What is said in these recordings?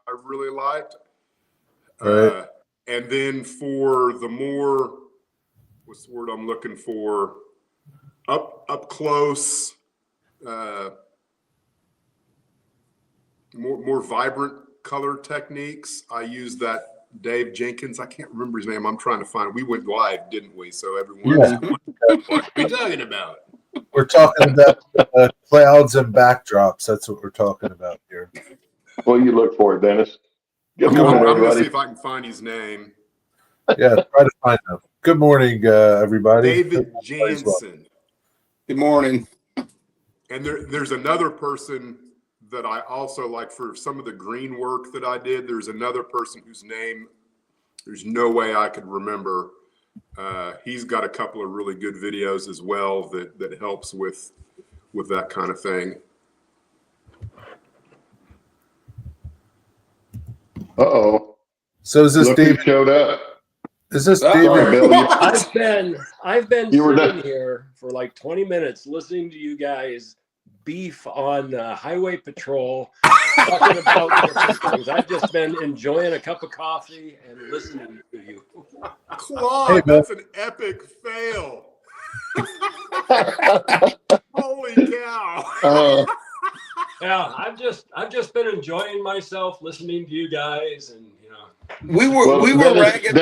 I really liked. Right. And then for the more, what's the word I'm looking for? Up close, more vibrant color techniques. I use that Dave Jenkins. I can't remember his name. I'm trying to find it. We went live, didn't we? So everyone's what are we talking about? We're talking about clouds and backdrops. That's what we're talking about here. Well, you look for it, Dennis. Good morning, I'm going to everybody. see if I can find his name. Yeah, try to find them. Good morning, everybody. David Jansen. Good morning. And there's another person that I also like for some of the green work that I did. There's another person whose name there's no way I could remember. He's got a couple of really good videos as well that helps with that kind of thing. Uh-oh. So is this Look who David? showed up. Is this Sorry, David? Bill. I've been You were sitting here for like 20 minutes listening to you guys beef on highway patrol, talking about different things. I've just been enjoying a cup of coffee and listening to you. Claude, Hey, that's an epic fail. Holy cow. Yeah, I've just been enjoying myself listening to you guys, and you know. We were ragging.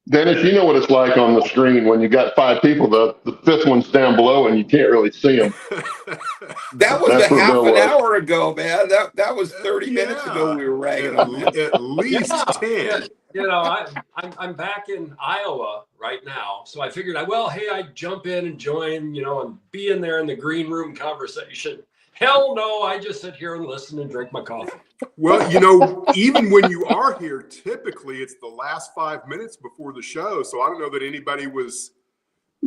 Dennis, you know what it's like on the screen when you got 5 people. The fifth one's down below and you can't really see them. That was That's a where half Bill an was. hour ago, man. That was 30 minutes ago. We were ragging on that. At least 10. You know, I'm back in Iowa right now, so I figured I'd jump in and join, you know, and be in there in the green room conversation. Hell no, I just sit here and listen and drink my coffee. Well, you know, even when you are here, typically it's the last 5 minutes before the show. So I don't know that anybody would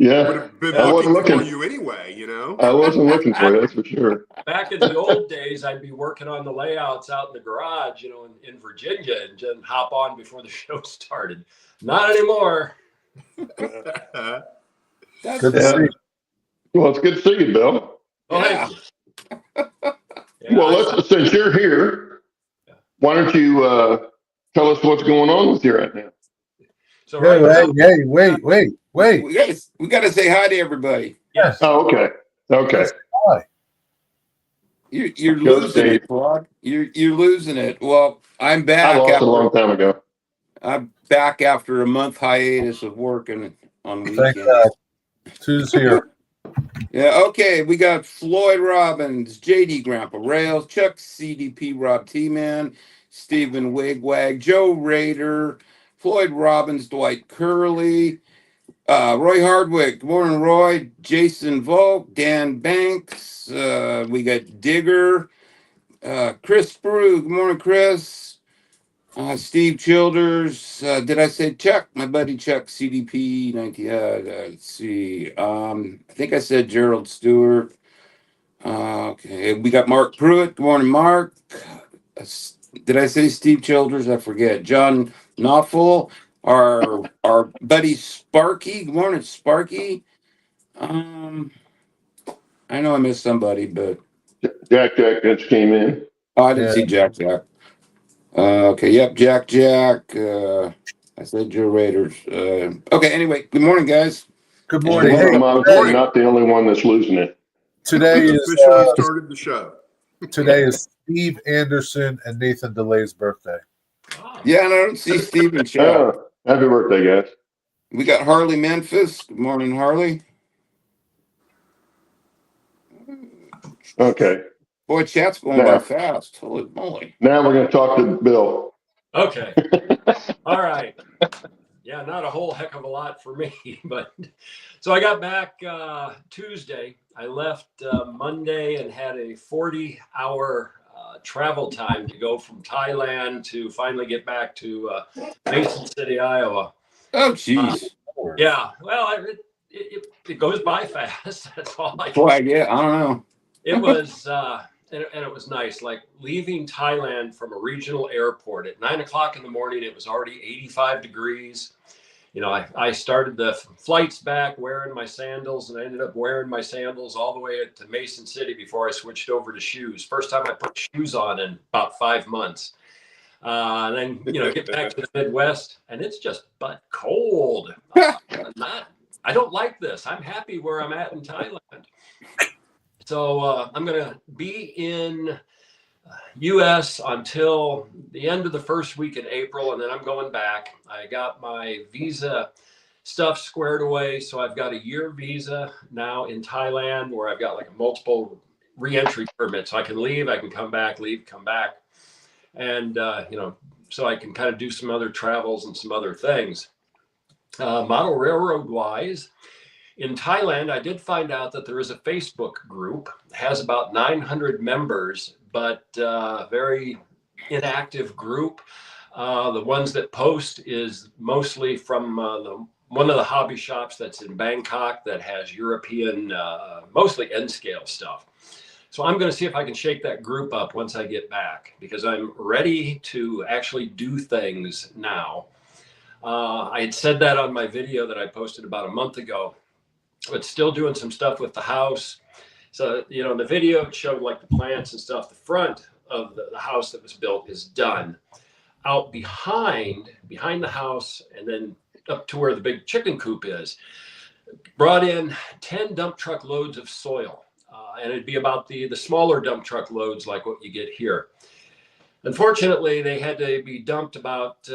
have been looking for you anyway, you know? I wasn't looking for you, that's for sure. Back in the old days, I'd be working on the layouts out in the garage, you know, in Virginia, and just hop on before the show started. Not anymore. That's Good to see you. Well, it's good to see you, Bill. Yeah. Well, since you're here, why don't you tell us what's going on with you right now? So Hey, wait. We got to say hi to everybody. Yes. Oh, okay. Hi. You're losing it, Claude. You're losing it. Well, I'm back. I lost a long time ago. I'm back after a month hiatus of working on Thank weekends. God. Who's here? Yeah, okay. We got Floyd Robbins, JD Grandpa Rails, Chuck CDP, Rob T-Man, Stephen Wigwag, Joe Rader, Floyd Robbins, Dwight Curley, Roy Hardwick. Good morning, Roy. Jason Volk, Dan Banks. We got Digger, Chris Brew. Good morning, Chris. Steve Childers. Did I say Chuck? My buddy Chuck, CDP 19. Let's see. I think I said Gerald Stewart. Okay. We got Mark Pruitt. Good morning, Mark. Did I say Steve Childers? I forget. John Knopfel. Our buddy Sparky. Good morning, Sparky. I know I missed somebody, but Jack just came in. I didn't see Jack. Okay, yep, Jack. I said Joe Raiders. Okay, anyway, good morning, guys. Good morning. Hey, I'm not the only one that's losing it. today is officially started the show. Today is Steve Anderson and Nathan DeLay's birthday. Yeah, and I don't see Steven show. Happy birthday, guys. We got Harley Memphis. Good morning, Harley. Okay. Boy, chat's going by fast. Holy moly. Now we're going to talk to Bill. Okay. All right. Yeah, not a whole heck of a lot for me, but so I got back Tuesday. I left Monday and had a 40-hour travel time to go from Thailand to finally get back to Mason City, Iowa. Oh, jeez. Yeah, well, it goes by fast. That's all I can Boy, yeah, I don't know. It was, and it was nice. Like leaving Thailand from a regional airport at 9 o'clock in the morning, it was already 85 degrees. You know, I started the flights back wearing my sandals, and I ended up wearing my sandals all the way to Mason City before I switched over to shoes. First time I put shoes on in about 5 months. And then, get back to the Midwest, and it's just butt cold. I don't like this. I'm happy where I'm at in Thailand. So I'm going to be in U.S. until the end of the first week in April, and then I'm going back. I got my visa stuff squared away, so I've got a year visa now in Thailand where I've got like a multiple re-entry permit. So I can leave, I can come back, leave, come back. And, so I can kind of do some other travels and some other things. Model railroad wise, in Thailand, I did find out that there is a Facebook group. It has about 900 members, but very inactive group. The ones that post is mostly from one of the hobby shops that's in Bangkok that has European, mostly N-scale stuff. So I'm going to see if I can shake that group up once I get back, because I'm ready to actually do things now. I had said that on my video that I posted about a month ago, but still doing some stuff with the house. So, in the video it showed like the plants and stuff. The front of the house that was built is done. Out behind the house, and then up to where the big chicken coop is, brought in 10 dump truck loads of soil. And it'd be about the smaller dump truck loads like what you get here. Unfortunately, they had to be dumped about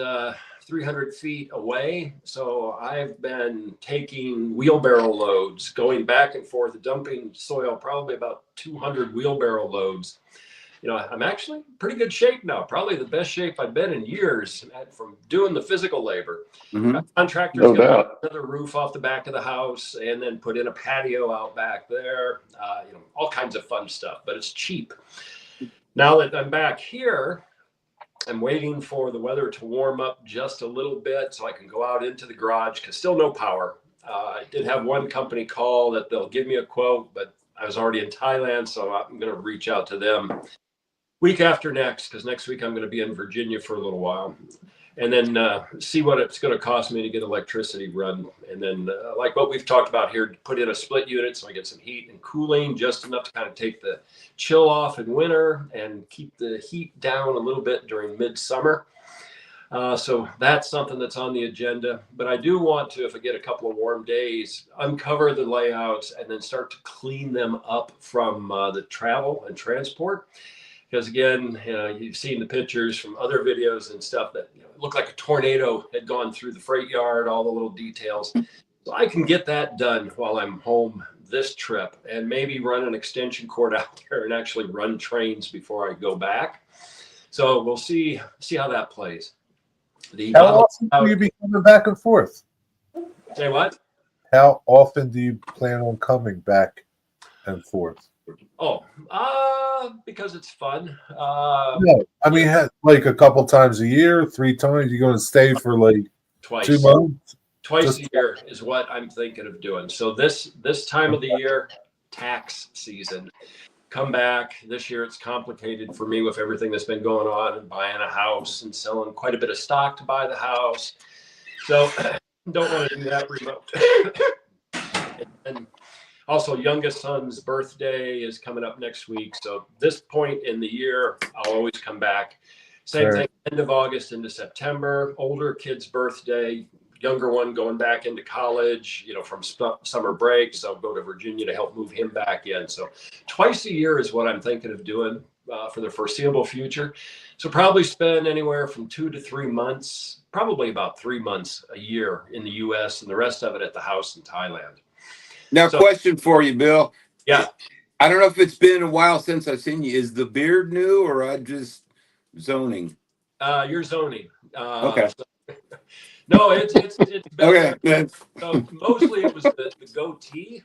300 feet away. So I've been taking wheelbarrow loads, going back and forth, dumping soil, probably about 200 wheelbarrow loads. I'm actually in pretty good shape now, probably the best shape I've been in years from doing the physical labor. Mm-hmm. Contractors No got doubt. another roof off the back of the house and then put in a patio out back there, all kinds of fun stuff, but it's cheap. Now that I'm back here, I'm waiting for the weather to warm up just a little bit so I can go out into the garage, because still no power. I did have one company call that they'll give me a quote, but I was already in Thailand, so I'm going to reach out to them week after next, because next week I'm going to be in Virginia for a little while, and then see what it's going to cost me to get electricity run. And then like what we've talked about here, put in a split unit so I get some heat and cooling, just enough to kind of take the chill off in winter and keep the heat down a little bit during midsummer. So that's something that's on the agenda. But I do want to, if I get a couple of warm days, uncover the layouts and then start to clean them up from the travel and transport. Because again, you've seen the pictures from other videos and stuff that it looked like a tornado had gone through the freight yard, all the little details. So I can get that done while I'm home this trip, and maybe run an extension cord out there and actually run trains before I go back. So we'll see how that plays. How often will you be coming back and forth? Say what? How often do you plan on coming back and forth? Oh, because it's fun. No, I mean, like a couple times a year, 3 times. You're going to stay for like twice. 2 months? Twice a year is what I'm thinking of doing. So this time of the year, tax season, come back. This year it's complicated for me with everything that's been going on and buying a house and selling quite a bit of stock to buy the house. So don't want to do that remote. And also, youngest son's birthday is coming up next week. So this point in the year, I'll always come back. Same thing, end of August into September. Older kid's birthday, younger one going back into college, from summer break. So I'll go to Virginia to help move him back in. So twice a year is what I'm thinking of doing for the foreseeable future. So probably spend anywhere from 2 to 3 months, probably about 3 months a year in the U.S. and the rest of it at the house in Thailand. Now, question for you, Bill. Yeah. I don't know if it's been a while since I've seen you. Is the beard new, or I'm just zoning? You're zoning. Okay. No, it's better. Okay. So mostly it was the goatee.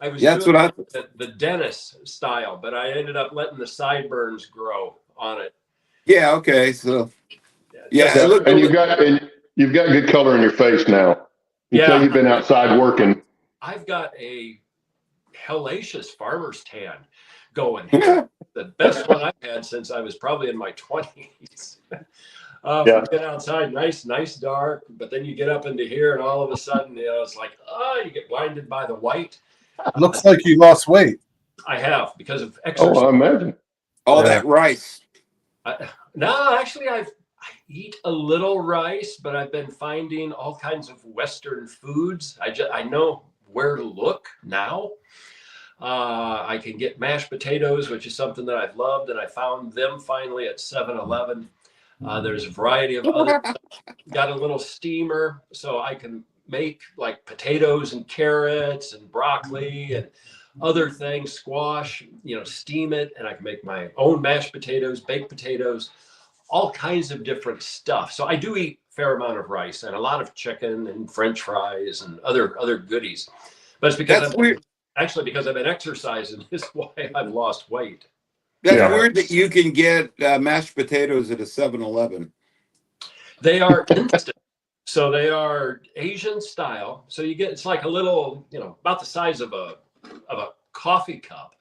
I was That's doing what the dentist style, but I ended up letting the sideburns grow on it. Yeah. Okay. So. Yeah. And you've got good color in your face now. You say you've been outside working. I've got a hellacious farmer's tan going here. The best one I've had since I was probably in my 20s. Get outside, nice dark, but then you get up into here and all of a sudden, it's like, you get blinded by the white. Looks like you lost weight. I have, because of exercise. Oh, I imagine. All that rice. No, actually, eat a little rice, but I've been finding all kinds of Western foods. I know where to look now. I can get mashed potatoes, which is something that I've loved, and I found them finally at 7-Eleven. There's a variety of other. Got a little steamer, so I can make like potatoes and carrots and broccoli and other things, squash, steam it, and I can make my own mashed potatoes, baked potatoes, all kinds of different stuff. So I do eat a fair amount of rice and a lot of chicken and French fries and other goodies. But it's because That's weird. Actually, because I've been exercising is why I've lost weight. That's Yeah. weird that you can get mashed potatoes at a 7-Eleven. They are instant. So they are Asian style. So it's like a little, about the size of a coffee cup.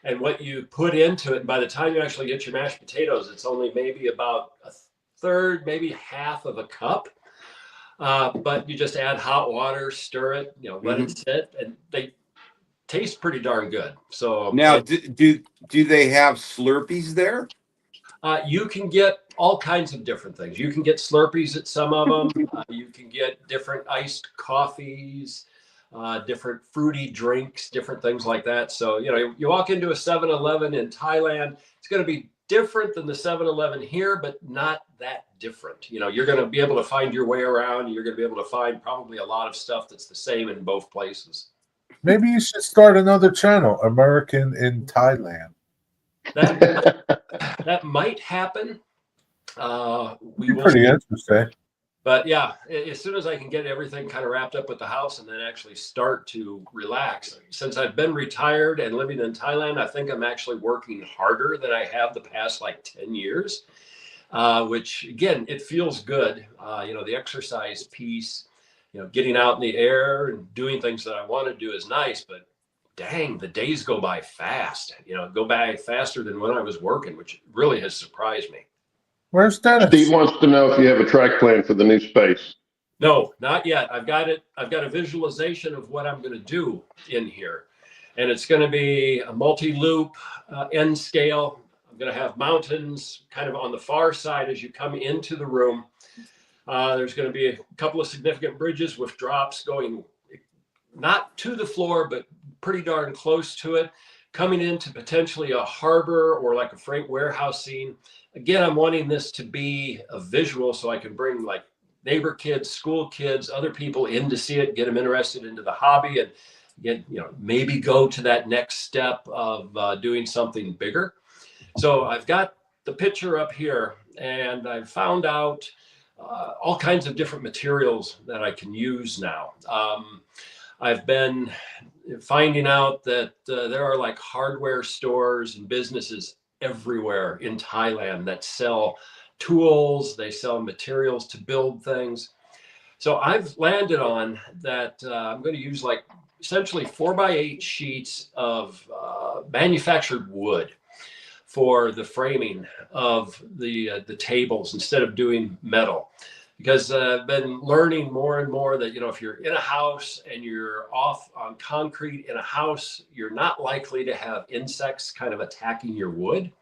And what you put into it, and by the time you actually get your mashed potatoes, it's only maybe about a third, maybe half of a cup. But you just add hot water, stir it, let it sit, and they taste pretty darn good. So now, do they have Slurpees there? You can get all kinds of different things. You can get Slurpees at some of them. You can get different iced coffees, different fruity drinks, different things like that. So, you walk into a 7-Eleven in Thailand, it's going to be different than the 7-Eleven here, but not that different. You're going to be able to find your way around. You're going to be able to find probably a lot of stuff that's the same in both places. Maybe you should start another channel, American in Thailand. That might happen. We will Pretty see. interesting. But yeah, as soon as I can get everything kind of wrapped up with the house and then actually start to relax. Since I've been retired and living in Thailand, I think I'm actually working harder than I have the past 10 years, which again, it feels good. The exercise piece, getting out in the air and doing things that I want to do is nice, but dang, the days go by fast, go by faster than when I was working, which really has surprised me. Where's Dennis? Steve wants to know if you have a track plan for the new space. No, not yet. I've got it. I've got a visualization of what I'm going to do in here. And it's going to be a multi-loop end scale. I'm going to have mountains kind of on the far side as you come into the room. There's going to be a couple of significant bridges with drops going not to the floor, but pretty darn close to it, coming into potentially a harbor or like a freight warehouse scene. Again, I'm wanting this to be a visual so I can bring neighbor kids, school kids, other people in to see it, get them interested into the hobby and get, maybe go to that next step of doing something bigger. So I've got the picture up here and I've found out all kinds of different materials that I can use now. I've been finding out that there are hardware stores and businesses everywhere in Thailand that sell tools, they sell materials to build things. So I've landed on that I'm going to use essentially 4x8 sheets of manufactured wood for the framing of the tables instead of doing metal. Because I've been learning more and more that, if you're in a house and you're off on concrete in a house, you're not likely to have insects kind of attacking your wood.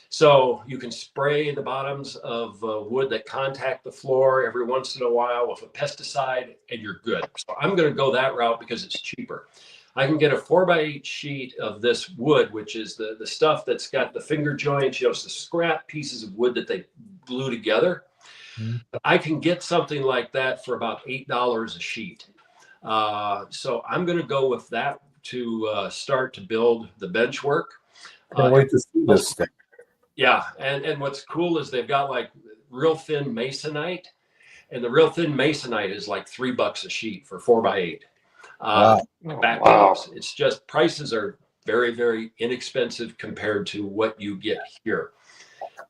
So you can spray the bottoms of wood that contact the floor every once in a while with a pesticide and you're good. So I'm going to go that route because it's cheaper. I can get a 4x8 sheet of this wood, which is the stuff that's got the finger joints, it's the scrap pieces of wood that they glue together. I can get something like that for about $8 a sheet. So I'm going to go with that to start to build the bench work. Can't wait to see this thing. Yeah. And what's cool is they've got real thin masonite, and the real thin masonite is $3 a sheet for 4x8. Wow. It's just prices are very, very inexpensive compared to what you get here.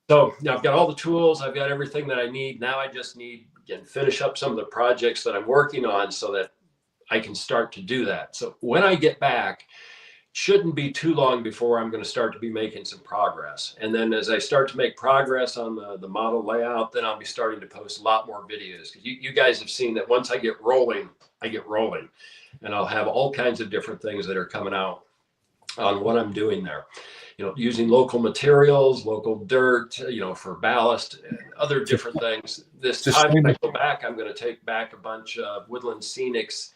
So I've got all the tools, I've got everything that I need. Now I just need to finish up some of the projects that I'm working on so that I can start to do that. So when I get back, shouldn't be too long before I'm going to start to be making some progress. And then as I start to make progress on the model layout, then I'll be starting to post a lot more videos. Because you guys have seen that once I get rolling, I get rolling. And I'll have all kinds of different things that are coming out on what I'm doing there. using local materials, local dirt, for ballast and other different things. This Just time when I shame- go back, I'm going to take back a bunch of Woodland Scenics,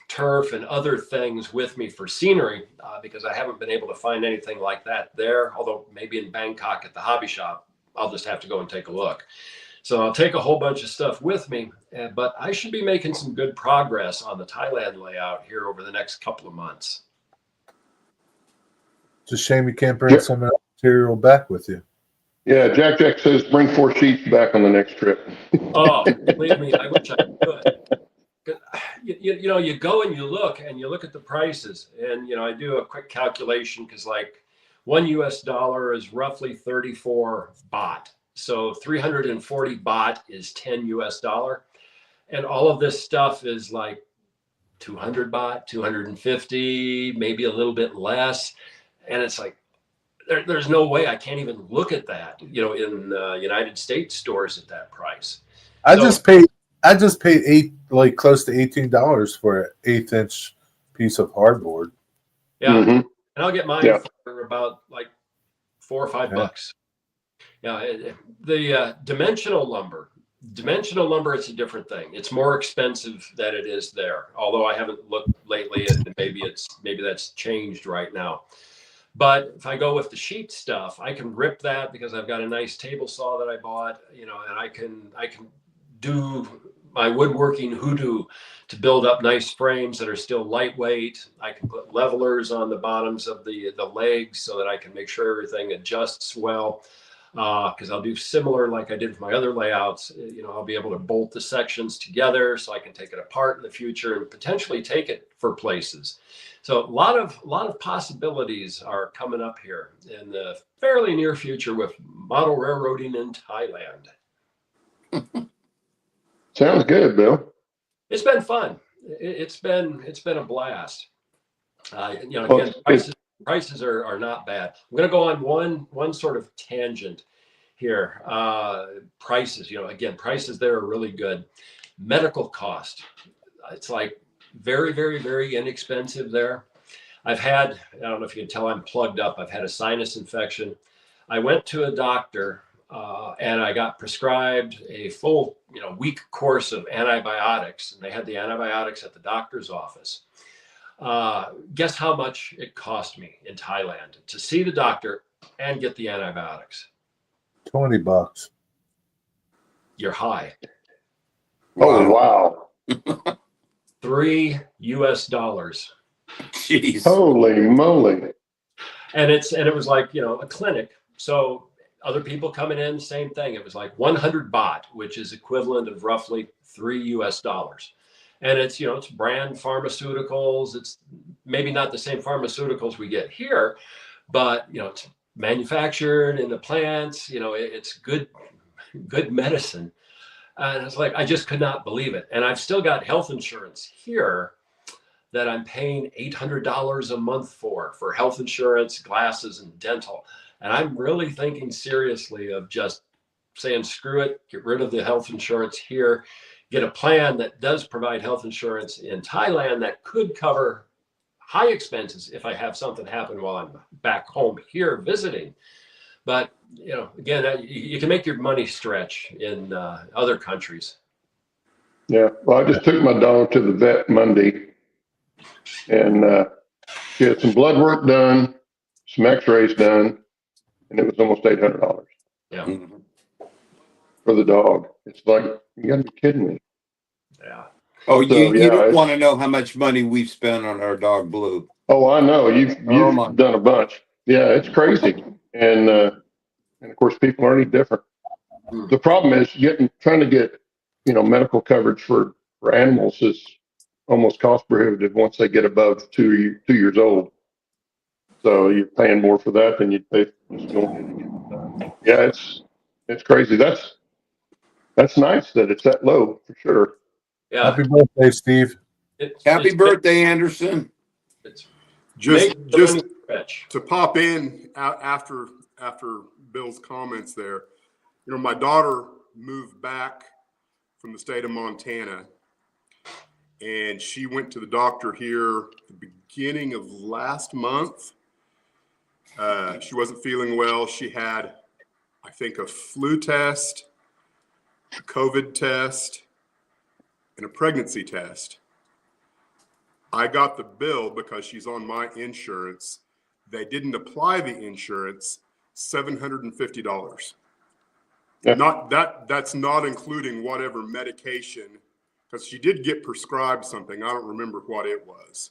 turf and other things with me for scenery, because I haven't been able to find anything like that there. Although maybe in Bangkok at the hobby shop, I'll just have to go and take a look. So I'll take a whole bunch of stuff with me, but I should be making some good progress on the Thailand layout here over the next couple of months. It's a shame you can't bring Yep. some of that material back with you. Yeah, Jack says bring 4 sheets back on the next trip. Oh, believe me, I wish I could. You go and you look at the prices, and I do a quick calculation, because like $1 is roughly 34 baht. So 340 baht is $10, and all of this stuff is like 200 baht, 250, maybe a little bit less, and it's like there's no way I can't even look at that, in United States stores at that price. I So- just paid close to $18 for an 1/8" piece of hardboard. Yeah, Mhm. and I'll get mine Yeah. for about like $4 or $5 Yeah. bucks. Yeah, the dimensional lumber, it's a different thing. It's more expensive than it is there. Although I haven't looked lately, and maybe that's changed right now. But if I go with the sheet stuff, I can rip that because I've got a nice table saw that I bought, and I can do my woodworking hoodoo to build up nice frames that are still lightweight. I can put levelers on the bottoms of the legs so that I can make sure everything adjusts well. Because I'll do similar like I did with my other layouts. I'll be able to bolt the sections together so I can take it apart in the future and potentially take it for places. So a lot of possibilities are coming up here in the fairly near future with model railroading in Thailand. Sounds good, Bill. It's been fun. It's been a blast. Again, Well, prices are not bad. I'm going to go on one sort of tangent here. Prices, again, prices there are really good. Medical cost, it's like very, very, very inexpensive there. I don't know if you can tell, I'm plugged up. I've had a sinus infection. I went to a doctor, and I got prescribed a full, week course of antibiotics, and they had the antibiotics at the doctor's office. Guess how much it cost me in Thailand to see the doctor and get the antibiotics? $20. You're high. Oh, wow. $3. Jeez. Holy moly. And it was like, a clinic. So other people coming in, same thing. It was like 100 baht, which is equivalent of roughly $3. And it's, it's brand pharmaceuticals. It's maybe not the same pharmaceuticals we get here, but, it's manufactured in the plants, it's good medicine. And it's like, I just could not believe it. And I've still got health insurance here that I'm paying $800 a month for health insurance, glasses, and dental. And I'm really thinking seriously of just saying, screw it, get rid of the health insurance here, get a plan that does provide health insurance in Thailand that could cover high expenses if I have something happen while I'm back home here visiting. But, again, you can make your money stretch in other countries. Yeah. Well, I just took my dog to the vet Monday, and she had some blood work done, some x-rays done, and it was almost $800 Yeah. Mhm. for the dog. It's like, you gotta be kidding me. Yeah. Oh, So, you yeah, don't it's- want to know how much money we've spent on our dog Blue. Oh, I know. You've Oh, my. done a bunch. Yeah, it's crazy. And of course, people are any different. Hmm. The problem is trying to get, medical coverage for animals is almost cost prohibitive once they get above 2 years old. So you're paying more for that than you'd pay for just going in and getting it done. Yeah, it's crazy. That's nice that it's that low for sure. Yeah. Happy birthday, Steve. Happy It's birthday, Anderson. It's Just make the money stretch. to pop in after Bill's comments there, my daughter moved back from the state of Montana, and she went to the doctor here at the beginning of last month, She wasn't feeling well. She had, I think, a flu test, a COVID test, and a pregnancy test. I got the bill because she's on my insurance. They didn't apply the insurance, $750. Yeah. That's not including whatever medication, because she did get prescribed something. I don't remember what it was.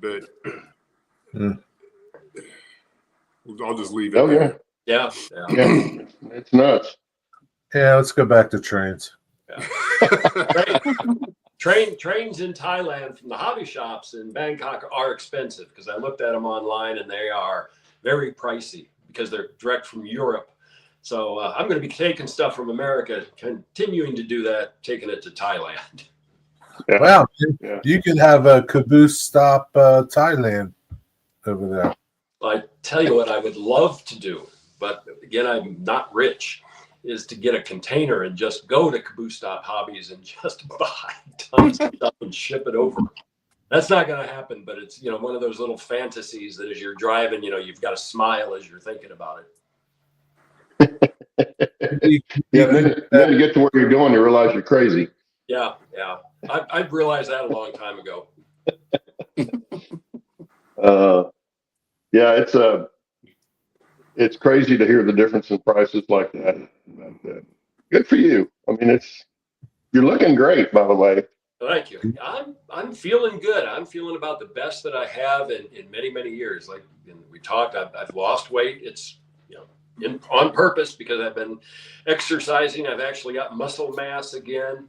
But I'll just leave it Oh, there. Yeah. yeah. It's nuts. Yeah, let's go back to trains. Trains in Thailand from the hobby shops in Bangkok are expensive because I looked at them online and they are very pricey because they're direct from Europe. So I'm going to be taking stuff from America, continuing to do that, taking it to Thailand. Yeah. Wow, Yeah. you could have a caboose stop Thailand over there. I tell you what I would love to do, but again, I'm not rich, is to get a container and just go to Caboose Stop Hobbies and just buy tons of stuff and ship it over. That's not going to happen, but it's, one of those little fantasies that as you're driving, you've got to smile as you're thinking about it. Yeah. Then you get to where you're going, you realize you're crazy. Yeah. I've realized that a long time ago. Yeah, it's crazy to hear the difference in prices like that. But, good for you. I mean, you're looking great, by the way. Thank you. I'm feeling good. I'm feeling about the best that I have in many, many years. Like we talked, I've lost weight. It's on purpose because I've been exercising. I've actually got muscle mass again.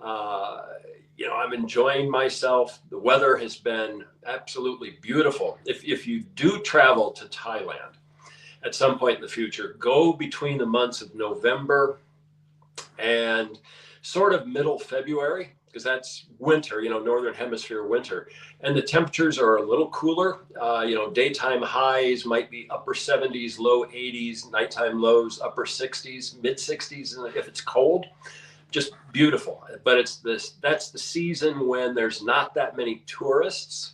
I'm enjoying myself. The weather has been absolutely beautiful. If you do travel to Thailand at some point in the future, go between the months of November and sort of middle February, because that's winter, northern hemisphere winter, and the temperatures are a little cooler. Daytime highs might be upper 70s, low 80s, nighttime lows upper 60s, mid 60s, and if it's cold, just beautiful. But that's the season when there's not that many tourists.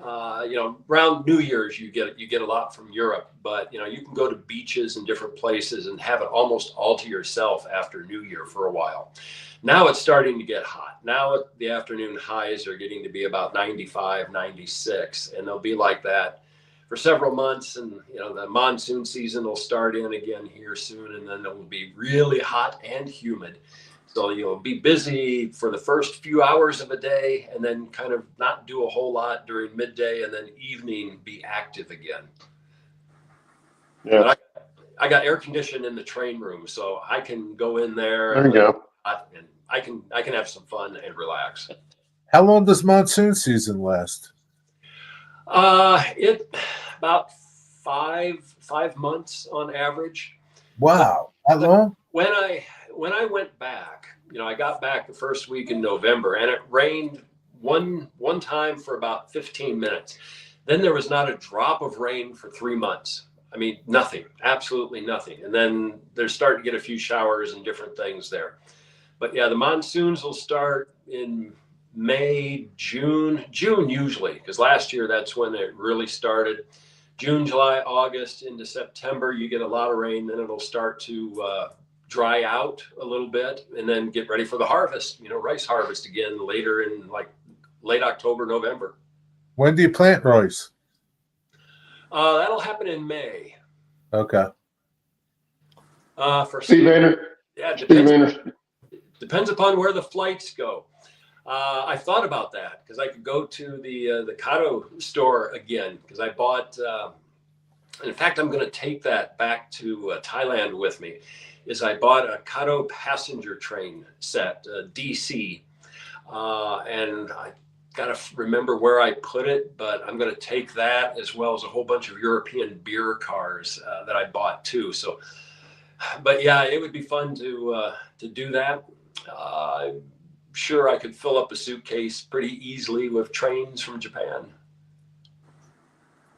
Around New Year's you get a lot from Europe, but you can go to beaches and different places and have it almost all to yourself after New Year for a while. Now it's starting to get hot. Now the afternoon highs are getting to be about 95, 96, and they'll be like that for several months. And the monsoon season will start in again here soon, and then it will be really hot and humid. So you'll be busy for the first few hours of a day and then kind of not do a whole lot during midday, and then evening be active again. Yeah. But I got air conditioning in the train room, so I can go in there There you go. and I can have some fun and relax. How long does monsoon season last? It about five months on average. Wow, that long? When I went back, I got back the first week in November, and it rained one time for about 15 minutes. Then there was not a drop of rain for 3 months. I mean, nothing, absolutely nothing. And then they're starting to get a few showers and different things there. But yeah, the monsoons will start in May, June usually, because last year that's when it really started. June, July, August into September, you get a lot of rain, then it'll start to dry out a little bit, and then get ready for the harvest, rice harvest again later in like late October, November. When do you plant rice? That'll happen in May. Okay. For Steve Anderson. Yeah, Steve Anderson. depends upon where the flights go. I thought about that because I could go to the Kato store again, because I bought. In fact, I'm going to take that back to Thailand with me. I bought a Kato passenger train set, DC, and I got to remember where I put it, but I'm going to take that as well as a whole bunch of European beer cars that I bought too. So, but yeah, it would be fun to do that. I'm sure I could fill up a suitcase pretty easily with trains from Japan.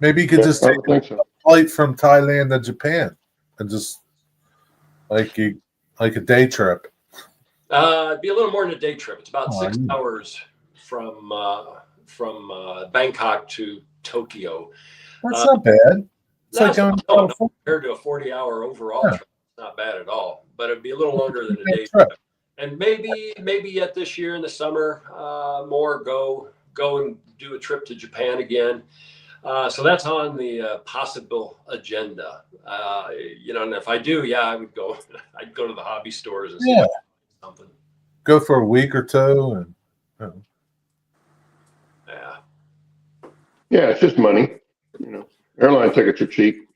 Maybe you could just I take think so. a flight from Thailand to Japan and just like a day trip. It'd be a little more than a day trip. It's about 6 yeah. hours from Bangkok to Tokyo. That's not bad. It's like going to no, California. compared to a 40-hour overall Yeah. trip, it's not bad at all. But it'd be a little longer than a day Trip. trip. And maybe yet this year in the summer, more go and do a trip to Japan again. So that's on the possible agenda. And if I do, yeah, I would go. I'd go to the hobby stores and see Yeah. something. Go for a week or two, and Yeah. Yeah, it's just money. Airline tickets are cheap.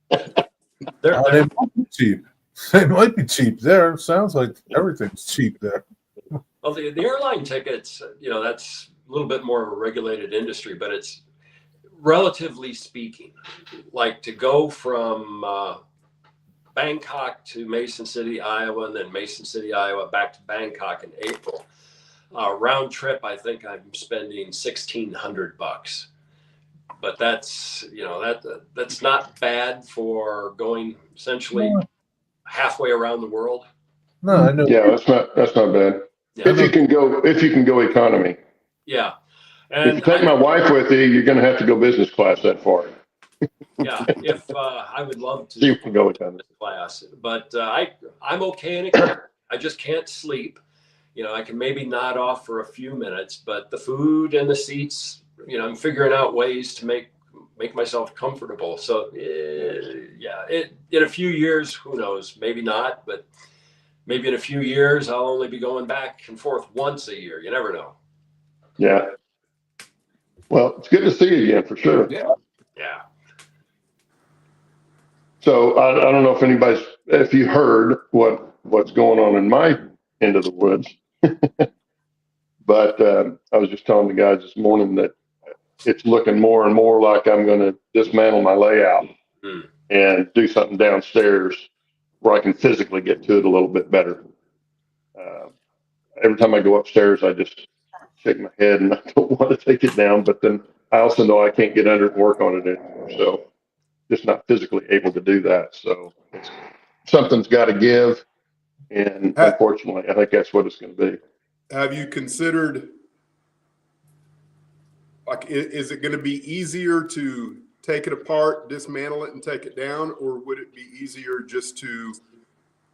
They're they might be cheap. They might be cheap there. Sounds like everything's cheap there. well, the airline tickets. That's a little bit more of a regulated industry, but it's relatively speaking, like to go from Bangkok to Mason City, Iowa, and then Mason City, Iowa, back to Bangkok in April. Round trip, I think I'm spending $1,600, but that's that's not bad for going essentially halfway around the world. No, I know. Yeah, that's not bad. Yeah. If you can go economy. Yeah, If and you take my wife with you, you're going to have to go business class that far. yeah, if I would love to. You can go economy. Class, but I'm okay in it. I just can't sleep. I can maybe nod off for a few minutes, but the food and the seats, I'm figuring out ways to make myself comfortable. So yeah, in a few years, who knows? Maybe not, but maybe in a few years, I'll only be going back and forth once a year. You never know. Yeah. Well, it's good to see you again for sure. Yeah. Yeah. So I don't know if you heard what's going on in my end of the woods, but I was just telling the guys this morning that it's looking more and more like I'm going to dismantle my layout and do something downstairs where I can physically get to it a little bit better. Every time I go upstairs, I just shake my head and I don't want to take it down, but then I also know I can't get under it and work on it anymore. So just not physically able to do that. So something's got to give. And unfortunately, I think that's what it's going to be. Have you considered, like, is it going to be easier to take it apart, dismantle it, and take it down? Or would it be easier just to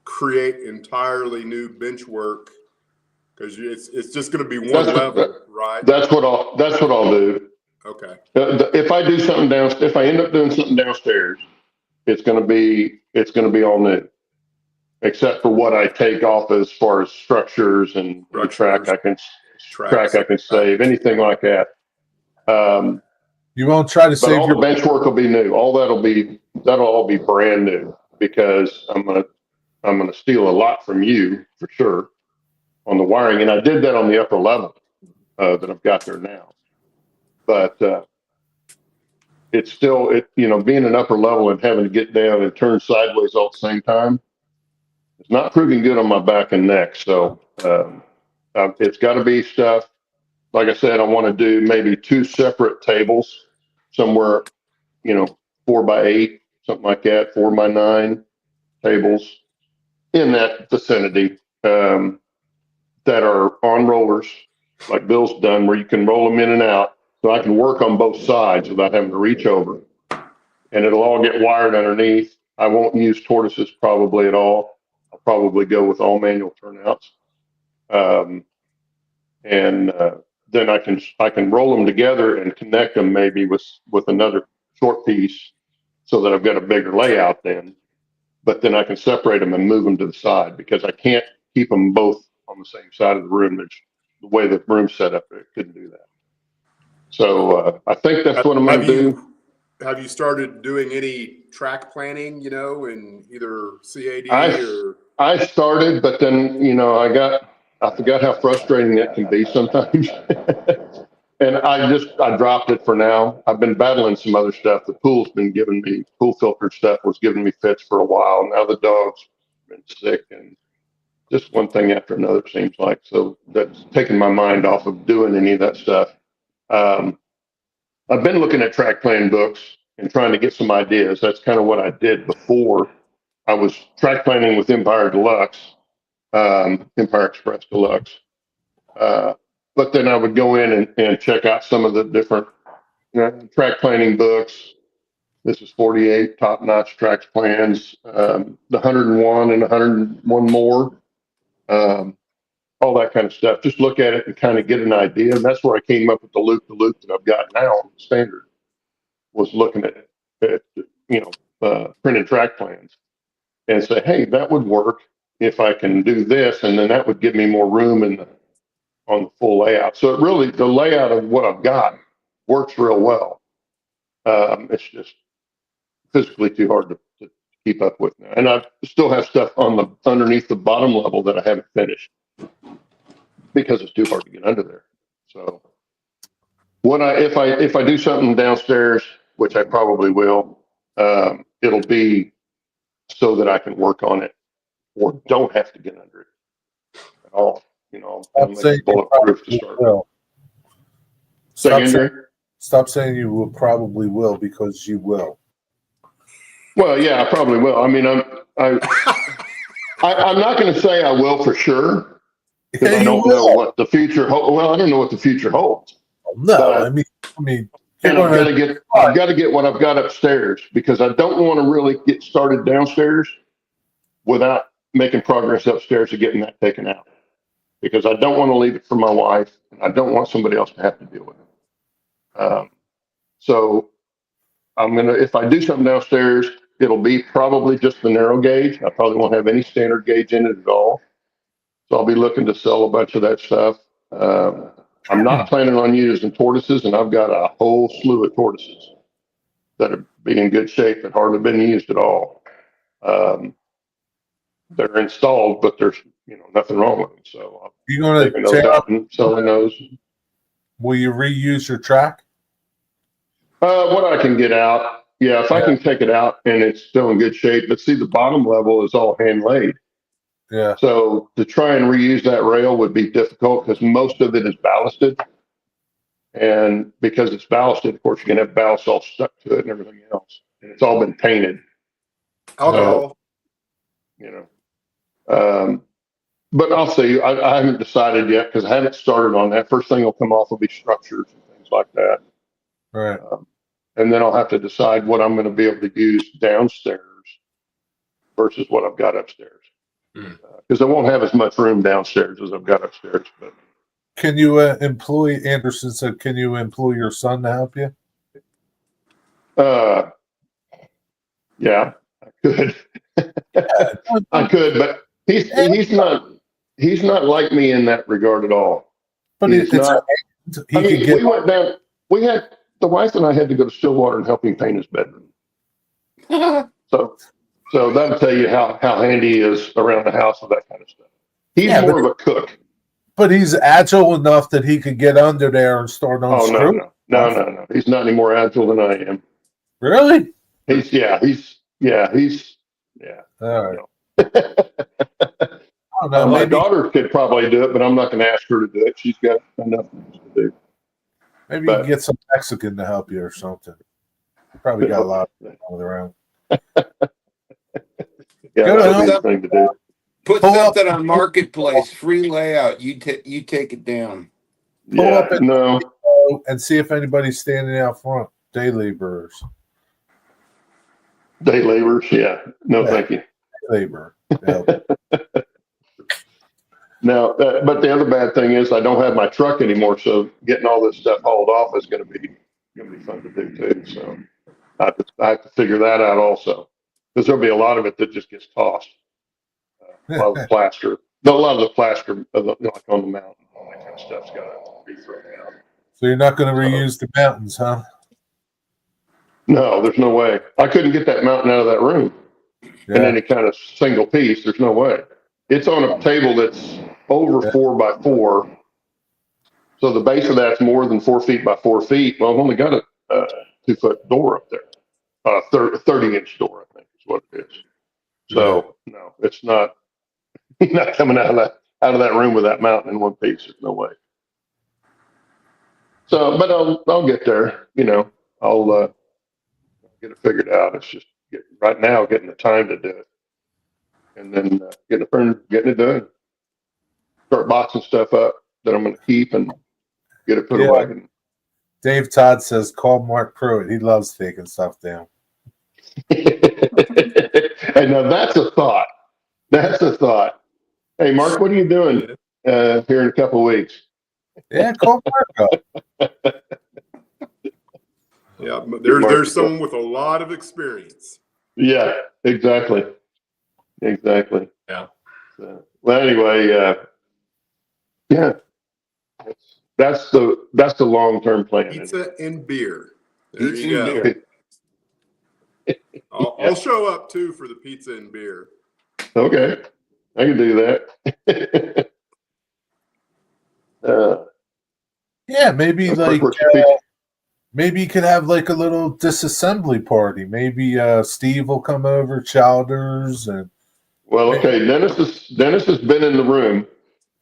create entirely new bench work? Because it's just going to be one level, right? That's what I'll do. Okay. If I do something if I end up doing something downstairs, it's going to be all new, except for what I take off as far as structures and track I can save, anything like that. You won't try to But save all the bench work will be new. That'll all be brand new because I'm gonna steal a lot from you for sure on the wiring, and I did that on the upper level that I've got there now. But it's still being an upper level and having to get down and turn sideways all at the same time. It's not proving good on my back and neck. So it's got to be stuff. Like I said, I want to do maybe 2 separate tables somewhere, 4x8, something like that, 4x9 tables in that vicinity that are on rollers, like Bill's done, where you can roll them in and out. So I can work on both sides without having to reach over. And it'll all get wired underneath. I won't use tortoises probably at all. I'll probably go with all manual turnouts. Then I can roll them together and connect them maybe with another short piece so that I've got a bigger layout then. But then I can separate them and move them to the side because I can't keep them both on the same side of the room. There's the way the room's set up, I couldn't do that. So I think that's what I'm going to do. Have you started doing any track planning, in either CAD or? I started, but then, I forgot how frustrating that can be sometimes. And I dropped it for now. I've been battling some other stuff. The pool filter stuff was giving me fits for a while. Now the dog's been sick and just one thing after another seems like. So that's taken my mind off of doing any of that stuff. I've been looking at track plan books and trying to get some ideas. That's kind of what I did before. I was track planning with Empire Express Deluxe. But then I would go in and check out some of the different track planning books, This is 48 top-notch tracks plans, the 101 and 101 more, all that kind of stuff. Just look at it and kind of get an idea. And that's where I came up with the loop that I've got now on the standard, was looking at printed track plans and say, hey, that would work if I can do this, and then that would give me more room on the full layout. So it really, the layout of what I've got works real well. It's just physically too hard to keep up with now. And I still have stuff underneath the bottom level that I haven't finished because it's too hard to get under there. So if I do something downstairs, which I probably will, it'll be so that I can work on it or don't have to get under it at all. I'll make it bulletproof to start with. Stop saying you will probably will, because you will. Well, yeah, I probably will. I mean, I'm not going to say I will for sure, because I don't know what the future holds. Well, I don't know what the future holds. No, but, I mean, and I've got to get what I've got upstairs, because I don't want to really get started downstairs without making progress upstairs to getting that taken out, because I don't want to leave it for my wife, and I don't want somebody else to have to deal with it. So if I do something downstairs, it'll be probably just the narrow gauge. I probably won't have any standard gauge in it at all. So I'll be looking to sell a bunch of that stuff. I'm not planning on using tortoises, and I've got a whole slew of tortoises that are in good shape that hardly been used at all. They're installed, but there's nothing wrong with them. So you're going to those out and selling those. Will you reuse your track? What I can get out, yeah. If I can take it out and it's still in good shape, but see, the bottom level is all hand laid. Yeah. So to try and reuse that rail would be difficult, because most of it is ballasted, and because it's ballasted, of course, you're gonna have ballast all stuck to it and everything else, and it's all been painted. Alcohol. But I'll see. I haven't decided yet, because I haven't started on that. First thing will come off will be structures and things like that. Right. And then I'll have to decide what I'm going to be able to use downstairs versus what I've got upstairs. Because I won't have as much room downstairs as I've got upstairs. But can you employ, Anderson said, can you employ your son to help you? Yeah, I could. I could, but he's not like me in that regard at all. But he's not. We went down. The wife and I had to go to Stillwater and help him paint his bedroom. So that'll tell you how handy he is around the house with that kind of stuff. He's more of a cook. But he's agile enough that he could get under there and start unscrewing. No. He's not any more agile than I am. Really? He's All right. My daughter could probably do it, but I'm not going to ask her to do it. She's got enough things to do. Maybe you can get some Mexican to help you or something. Probably got a lot of around. That's a thing to do. Put something on Marketplace, free layout. You take it down. Pull up and see if anybody's standing out front. Day laborers. Day laborers, yeah. Thank you. Labor. Now, but the other bad thing is I don't have my truck anymore, so getting all this stuff hauled off is going to be fun to do too. So I have to figure that out also, because there'll be a lot of it that just gets tossed. A lot of the plaster, like on the mountain, all that kind of stuff's got to be thrown out. So you're not going to reuse the mountains, huh? No, there's no way. I couldn't get that mountain out of that room in any kind of single piece. There's no way. It's on a table that's over 4x4. So the base of that's more than 4 feet by 4 feet. Well, I've only got a 2-foot door up there, 30-inch door, I think is what it is. So no, it's not. Not coming out of that room with that mountain in one piece. There's no way. So, but I'll get there. I'll get it figured out. It's just right now getting the time to do it, and then getting it done. Start boxing stuff up that I'm going to keep and get it put away. Dave Todd says, call Mark Pruitt. He loves taking stuff down. Hey, now that's a thought. That's a thought. Hey, Mark, what are you doing here in a couple of weeks? Yeah, call Mark up. Yeah, but Mark. there's someone with a lot of experience. Yeah, exactly. Exactly. Yeah. So, well, anyway, yeah, that's the long-term plan. Pizza and beer. There Pizza you and go. beer. I'll show up too for the pizza and beer. Okay, I can do that. Yeah, maybe of course, maybe you could have like a little disassembly party. Maybe Steve will come over, Chowders, and well, okay. Dennis has been in the room.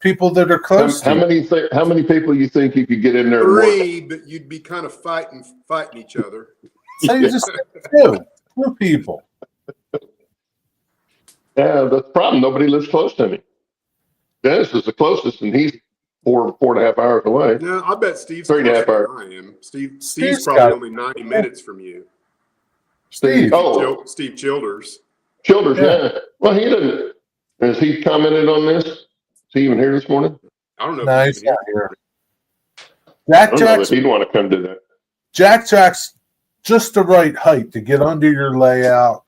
people that are close How to you. how many people you think you could get in there? And work? 3, but you'd be kind of fighting each other. So you just two people. Yeah, that's the problem. Nobody lives close to me. Dennis is the closest, and he's 4.5 hours away. No, I bet Steve's 3.5 closer hours. than I am. Steve's Steve's probably got- only 90 minutes from you. Steve. Oh, Steve Childers. Childers, Yeah. yeah. Well, he didn't. Has he commented on this? Is he even here this morning? I don't know No, if he's he's even not here. here. I don't know that he'd want to come do that. Jack's just the right height to get under your layout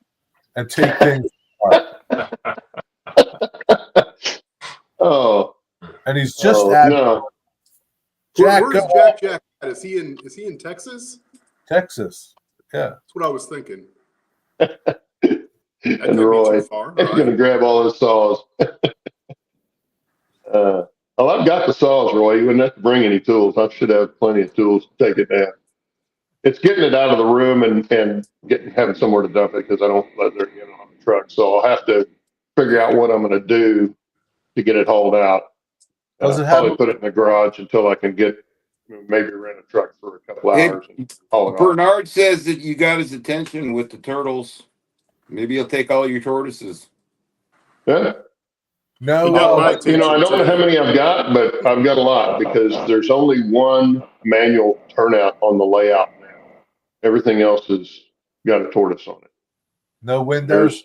and take things apart. Oh, And he's just no. Jack, Where's go Jack at? Is he in Texas? Texas. Yeah. That's what I was thinking. And Roy, Too far, he's going to grab all his saws. Well, I've got the saws, Roy. You wouldn't have to bring any tools. I should have plenty of tools to take it down. It's getting it out of the room and having somewhere to dump it because I don't let it get on the truck. So I'll have to figure out what I'm going to do to get it hauled out. Does it Probably have put it in the garage until I can maybe rent a truck for a couple Hey, hours and haul it off. Bernard says that you got his attention with the turtles. Maybe he'll take all your tortoises. Yeah. no? He got my I don't know how many I've got, but I've got a lot because there's only one manual turnout on the layout now. Everything else has got a tortoise on it. No windows.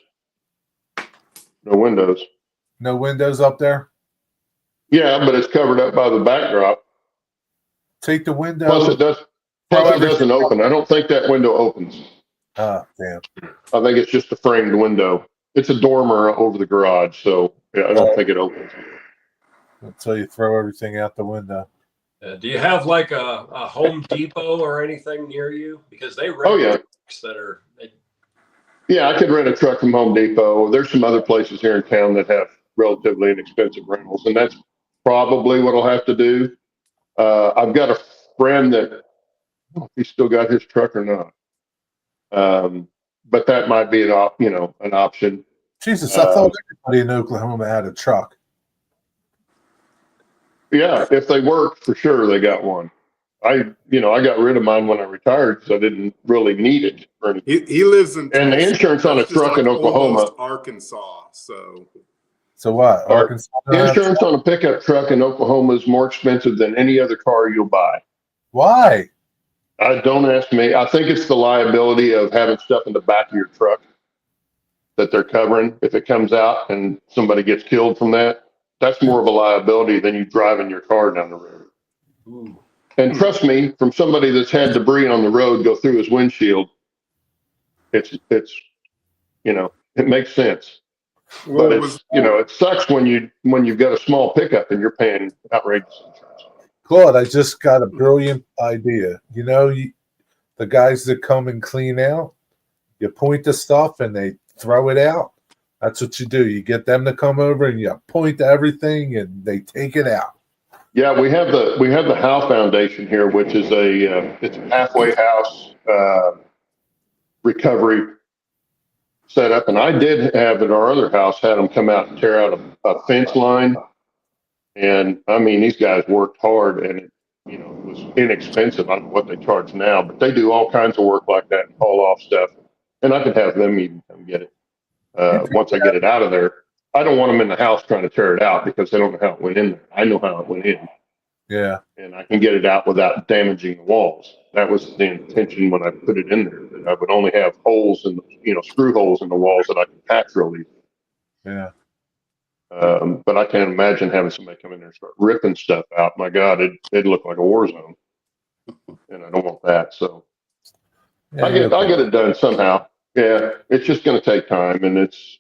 There's no windows. No windows up there. Yeah, but it's covered up by the backdrop. Take the window. Plus it doesn't open. I don't think that window opens. Ah, damn. I think it's just a framed window. It's a dormer over the garage, so yeah, I don't think it opens. Until you throw everything out the window. Do you have like a Home Depot or anything near you? Because they rent Oh, yeah. trucks that are. Yeah, I could rent a truck from Home Depot. There's some other places here in town that have relatively inexpensive rentals, and that's probably what I'll have to do. I've got a friend that, I don't know if he's still got his truck or not. But that might be an option. Jesus, I thought everybody in Oklahoma had a truck. Yeah, if they work, for sure they got one. I got rid of mine when I retired because I didn't really need it for anything. He lives in And the Tulsa. insurance on a That's just truck in Oklahoma. almost Arkansas. So So what? Arkansas. Insurance on a pickup truck in Oklahoma is more expensive than any other car you'll buy. Why? Don't ask me. I think it's the liability of having stuff in the back of your truck that they're covering. If it comes out and somebody gets killed from that, that's more of a liability than you driving your car down the road. Ooh. And trust me, from somebody that's had debris on the road go through his windshield, it's it makes sense. well, But it sucks when you've got a small pickup and you're paying outrageous insurance. Claude, I just got a brilliant idea. The guys that come and clean out, you point the stuff and they throw it out. That's what you do. You get them to come over and you point to everything and they take it out. Yeah, we have the Howe Foundation here, which is it's a halfway house recovery setup, and I did have at our other house had them come out and tear out a fence line, and I mean these guys worked hard, and it was inexpensive. I don't know what they charge now, but they do all kinds of work like that and haul off stuff, and I could have them even come get it once I get it out of there. I don't want them in the house trying to tear it out because they don't know how it went in there. I know how it went in. Yeah. And I can get it out without damaging the walls. That was the intention when I put it in there. it. I would only have holes in, screw holes in the walls that I can patch real easy. Yeah. But I can't imagine having somebody come in there and start ripping stuff out. My God, it'd look like a war zone, and I don't want that. So Yeah, I'll get it done somehow. Yeah, it's just going to take time, and it's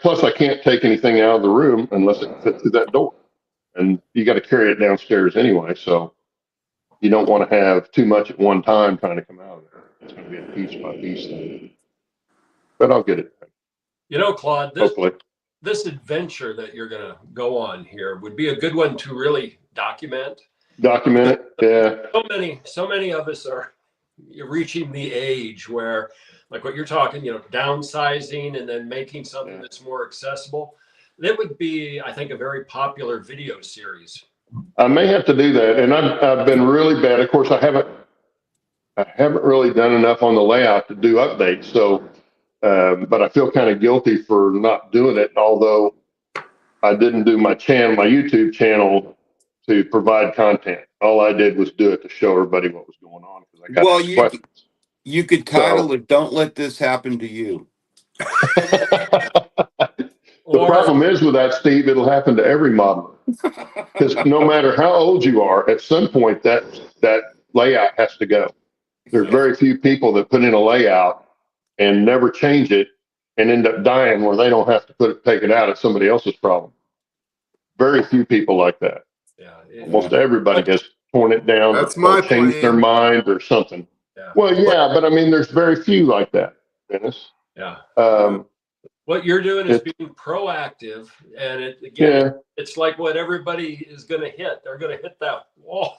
plus I can't take anything out of the room unless it fits through that door, and you got to carry it downstairs anyway. So you don't want to have too much at one time trying to come out of there. It's going to be a piece by piece thing, but I'll get it done. Claude, Hopefully. This adventure that you're going to go on here would be a good one to really document. Document it, yeah. So many of us are reaching the age where, like what you're talking, downsizing and then making something that's more accessible. That would be, I think, a very popular video series. I may have to do that, and I've been really bad. Of course, I haven't really done enough on the layout to do updates. So, but I feel kind of guilty for not doing it. Although I didn't do my YouTube channel to provide content. All I did was do it to show everybody what was going on because I got questions. You could title it "Don't Let This Happen to You." The problem is with that, Steve, it'll happen to every modeler. Because no matter how old you are, at some point that layout has to go. There's very few people that put in a layout and never change it and end up dying where they don't have to take it out. It's somebody else's problem. Very few people like that. Yeah, Almost everybody has torn it down or changed their mind or something. Yeah. Well, yeah, but I mean, there's very few like that, Dennis. Yeah. What you're doing is being proactive, and it's like what everybody is going to hit. They're going to hit that wall.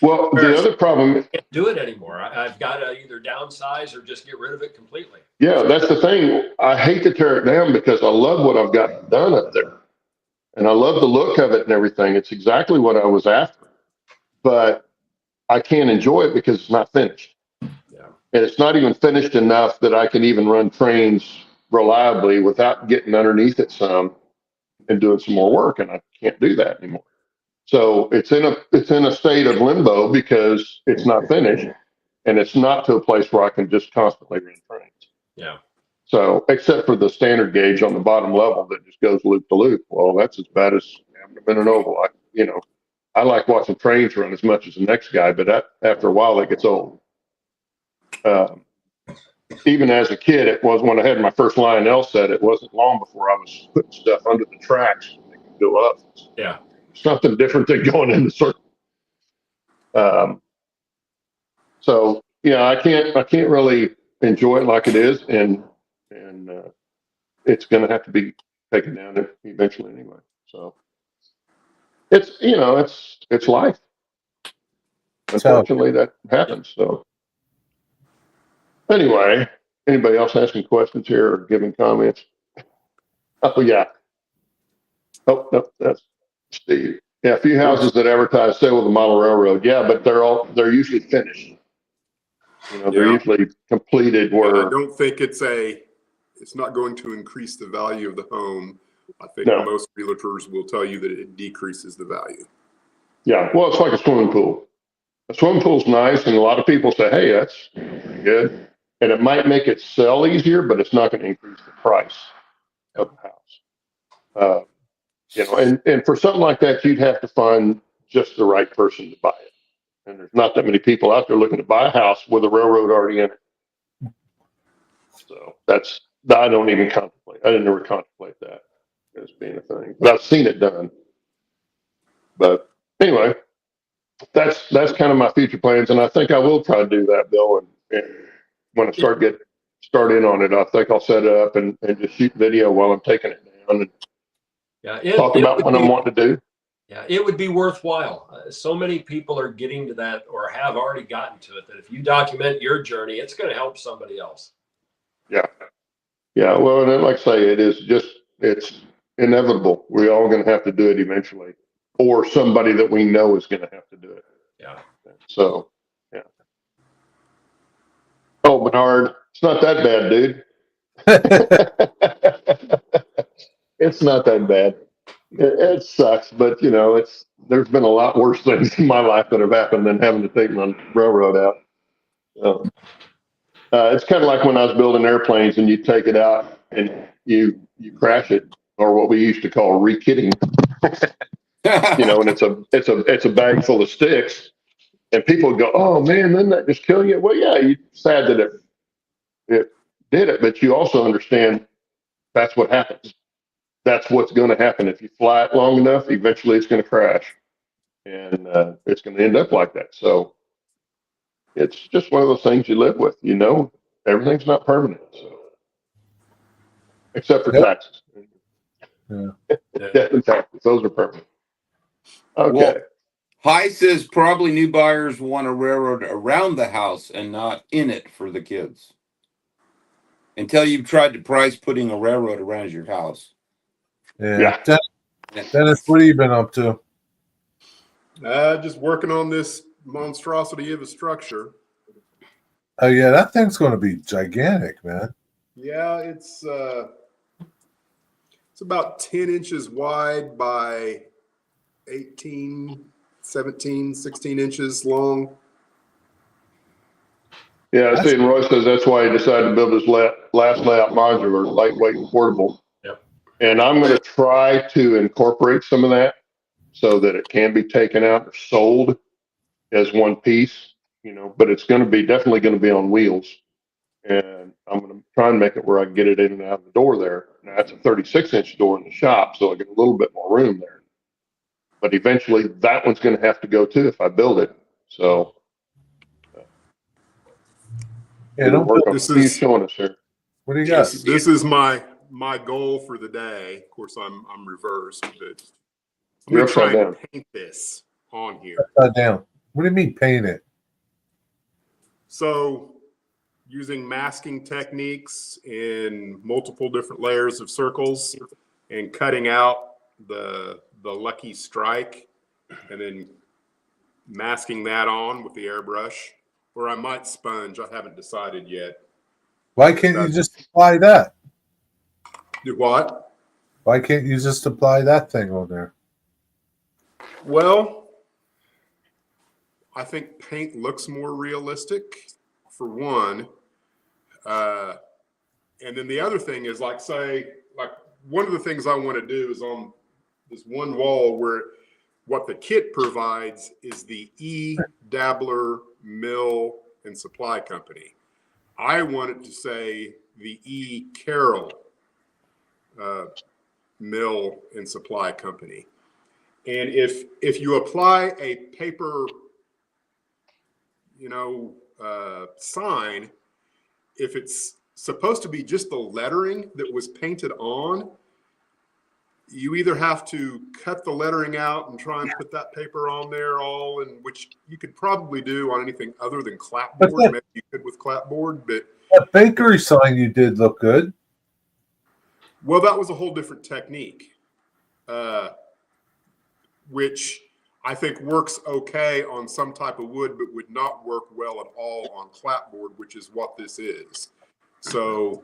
Well, the other problem, I can't do it anymore. I've got to either downsize or just get rid of it completely. Yeah, that's the thing. I hate to tear it down because I love what I've got done up there, and I love the look of it and everything. It's exactly what I was after, but I can't enjoy it because it's not finished. Yeah, and it's not even finished enough that I can even run trains reliably without getting underneath it some and doing some more work, and I can't do that anymore. So it's in a state of limbo because it's not finished, and it's not to a place where I can just constantly run trains. Yeah. So except for the standard gauge on the bottom level that just goes loop to loop. Well, that's as bad as having been an oval. I like watching trains run as much as the next guy, but after a while it gets old. Even as a kid, it was when I had my first Lionel set. It wasn't long before I was putting stuff under the tracks so they could go up. Yeah, something different than going in the circle. So I can't really enjoy it like it is, and it's going to have to be taken down eventually anyway. So it's it's life. Unfortunately, that happens. So. Anyway, anybody else asking questions here or giving comments? Oh, yeah. Oh, no, that's Steve. Yeah, a few houses that advertise sale with the model railroad. Yeah, but they're usually finished. They're usually completed where. I don't think it's not going to increase the value of the home. I think most realtors will tell you that it decreases the value. Yeah, well, it's like a swimming pool. A swimming pool's nice, and a lot of people say, hey, that's pretty good. And it might make it sell easier, but it's not going to increase the price of the house. And for something like that, you'd have to find just the right person to buy it. And there's not that many people out there looking to buy a house with a railroad already in it. So I don't even contemplate. I didn't ever contemplate that as being a thing, but I've seen it done. But anyway, that's kind of my future plans, and I think I will try to do that, Bill. And when I start in on it, I think I'll set it up and just shoot video while I'm taking it down and talk about what I'm wanting to do. Yeah, it would be worthwhile. So many people are getting to that or have already gotten to it that if you document your journey, it's going to help somebody else. Yeah. Yeah. Well, and like I say, it's inevitable. We're all going to have to do it eventually, or somebody that we know is going to have to do it. Yeah. So, yeah. Oh, Bernard, it's not that bad, dude. It's not that bad. It sucks, but there's been a lot worse things in my life that have happened than having to take my railroad out. So, It's kind of like when I was building airplanes and you take it out and you crash it, or what we used to call re-kitting, and it's a bag full of sticks, and people go, "Oh man, didn't that just kill you?" Well, yeah, you're sad that it did it, but you also understand that's what happens. That's what's going to happen if you fly it long enough. Eventually, it's going to crash, and it's going to end up like that. So it's just one of those things you live with. Everything's not permanent, so except for Yep. taxes. Yeah. Death and taxes, those are permanent. Okay. Well, High says probably new buyers want a railroad around the house and not in it for the kids. Until you've tried to price putting a railroad around your house. Yeah. Yeah. Dennis, what have you been up to? Just working on this monstrosity of a structure. Oh yeah, that thing's going to be gigantic, man. Yeah, it's about 10 inches wide by 18, 17, 16 inches long. Yeah, I see. And Roy says that's why he decided to build his last layout modular, lightweight and portable. Yep. And I'm going to try to incorporate some of that so that it can be taken out or sold as one piece, but it's going to be definitely going to be on wheels. And I'm going to try and make it where I can get it in and out of the door there. Now, that's a 36-inch door in the shop, so I get a little bit more room there. But eventually, that one's going to have to go too if I build it. So, Yeah, don't work build, on. This What are you is- showing us here? what do you got? This is my goal for the day. Of course, I'm reversed, but I'm You're going to try upside and paint this on here. Upside down. What do you mean paint it? So, using masking techniques in multiple different layers of circles and cutting out the lucky strike and then masking that on with the airbrush, or I might sponge. I haven't decided yet. Why can't you just apply that? Do what? Why can't you just apply that thing on there? Well, I think paint looks more realistic, for one. And then the other thing is, like one of the things I want to do is on this one wall where what the kit provides is the Dabbler Mill and Supply Company. I want it to say the Carell Mill and Supply Company. And if you apply a paper, sign, if it's supposed to be just the lettering that was painted on, you either have to cut the lettering out and try and put that paper on there which you could probably do on anything other than clapboard. Maybe you could with clapboard, but That bakery sign you did look good. well, that was a whole different technique, which I think works okay on some type of wood, but would not work well at all on clapboard, which is what this is. So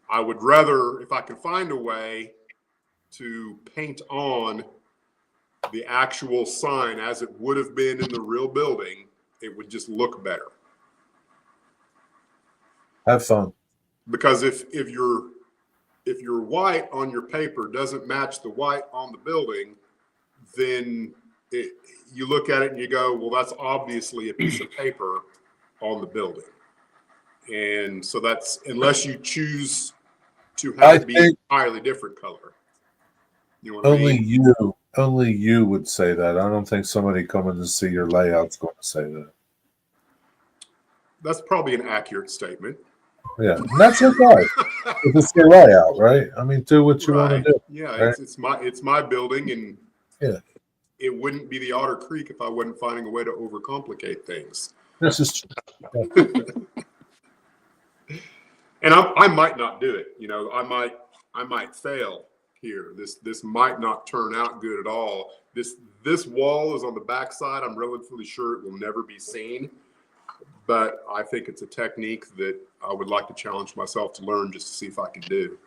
I would rather, if I could find a way to paint on the actual sign as it would have been in the real building, it would just look better. Have fun. Because if your white on your paper doesn't match the white on the building, then you look at it and you go, well, that's obviously a piece of paper on the building. And so that's, unless you choose to have it be an entirely different color. You know what I mean? Only you would say that. I don't think somebody coming to see your layout's going to say that. That's probably an accurate statement. Yeah, and that's okay. It's your layout, right? I mean, do what you want to do. Yeah, right? it's my building, and yeah, it wouldn't be the Otter Creek if I wasn't finding a way to overcomplicate things. this is true. And I might not do it. I might fail here. This might not turn out good at all. This wall is on the back side. I'm relatively sure it will never be seen, but I think it's a technique that I would like to challenge myself to learn just to see if I can do.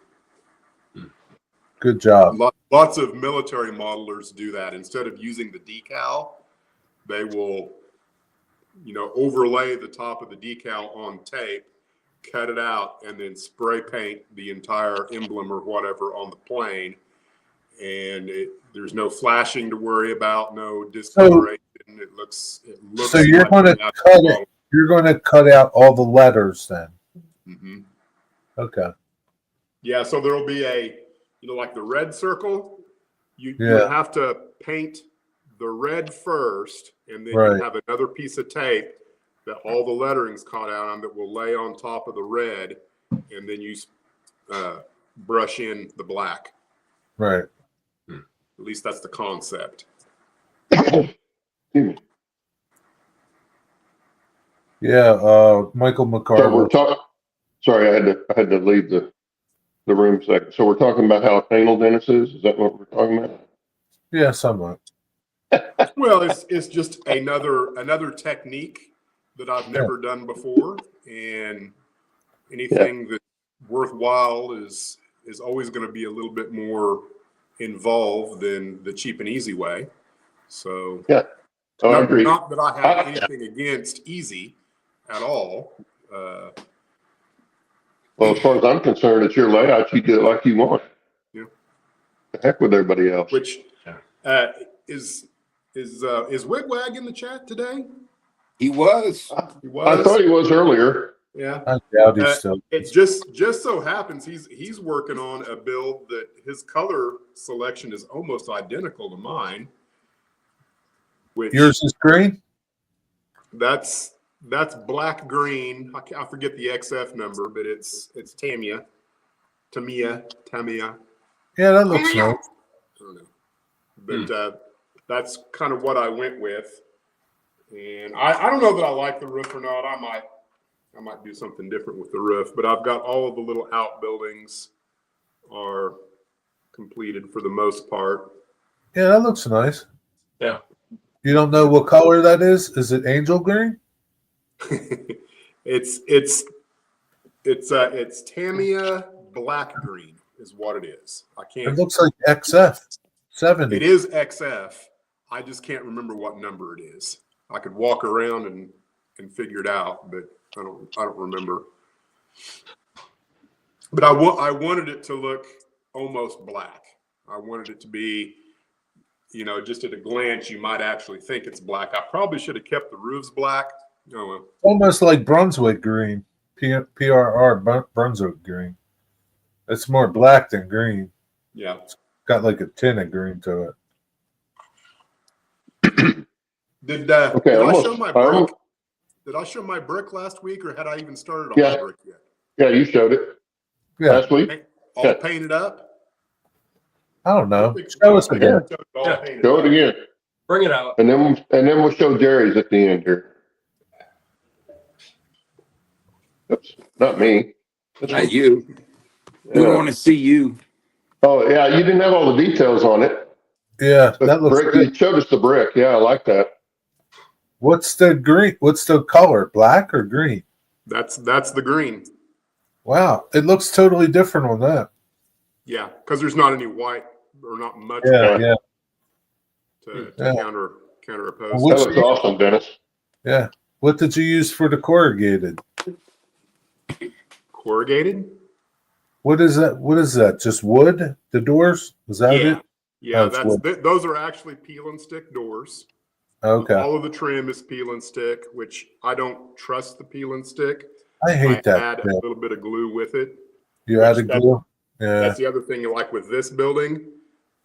Good job. Lots of military modelers do that. Instead of using the decal, they will, overlay the top of the decal on tape, cut it out, and then spray paint the entire emblem or whatever on the plane. And there's no flashing to worry about, no discoloration. It looks So you're like going to the cut it. You're going to cut out all the letters then. Mm-hmm. Okay. Yeah, so there'll be like the red circle. You have to paint the red first, and then you have another piece of tape that all the lettering's caught out on that will lay on top of the red, and then you brush in the black. Right. At least that's the concept. Yeah, Michael McCarver. So we're talking. Sorry, I had to leave the room a second. So we're talking about how anal Dennis is. Is that what we're talking about? Yeah, somewhat. Well, it's just another technique that I've never done before, and anything that's worthwhile is always going to be a little bit more involved than the cheap and easy way. So I agree. Not that I have anything against easy at all. Well, as far as I'm concerned, it's your layout. You do it like you want. Yeah. The heck with everybody else. Which is Wigwag in the chat today? He was. He was. I thought he was earlier. Yeah. I doubt he's still. It just so happens he's working on a build that his color selection is almost identical to mine. Which Yours is green? That's black green. I forget the XF number, but it's Tamiya. Yeah, that looks nice. I don't know. But that's kind of what I went with. And I don't know that I like the roof or not. I might do something different with the roof, but I've got all of the little outbuildings are completed for the most part. Yeah, that looks nice. Yeah. You don't know what color that is? Is it angel green? It's Tamiya black green is what it is. I can't. It looks like XF 70. It is XF. I just can't remember what number it is. I could walk around and figure it out, but I don't remember. But I wanted it to look almost black. I wanted it to be, just at a glance, you might actually think it's black. I probably should have kept the roofs black. Oh, well. Almost like Brunswick green. PRR Brunswick green. It's more black than green. Yeah. It's got like a tint of green to it. Did I show my brick? Did I show my brick last week, or had I even started on my brick yet? Yeah, you showed it last week. All painted up? I don't know. Show us again. Show it again. Bring it out. And then we'll show Jerry's at the end here. Oops, not me. Not you. We Yeah. want to see you. Oh yeah, you didn't have all the details on it. Yeah, But that looks brick, good. you showed us the brick. Yeah, I like that. What's the green? What's the color? Black or green? That's the green. Wow, it looks totally different on that. Yeah, because there's not any white or not much Yeah, white yeah, to Yeah. counter oppose. Well, That looks awesome, Dennis. yeah. What did you use for the corrugated? Corrugated? What is that? What is that? Just wood? The doors? Is that Yeah. it? Yeah, Oh, it's those are actually peel and stick doors. Okay. All of the trim is peel and stick, which I don't trust the peel and stick. I hate that. Add a little bit of glue with it. You added glue? Yeah. That's the other thing you like with this building.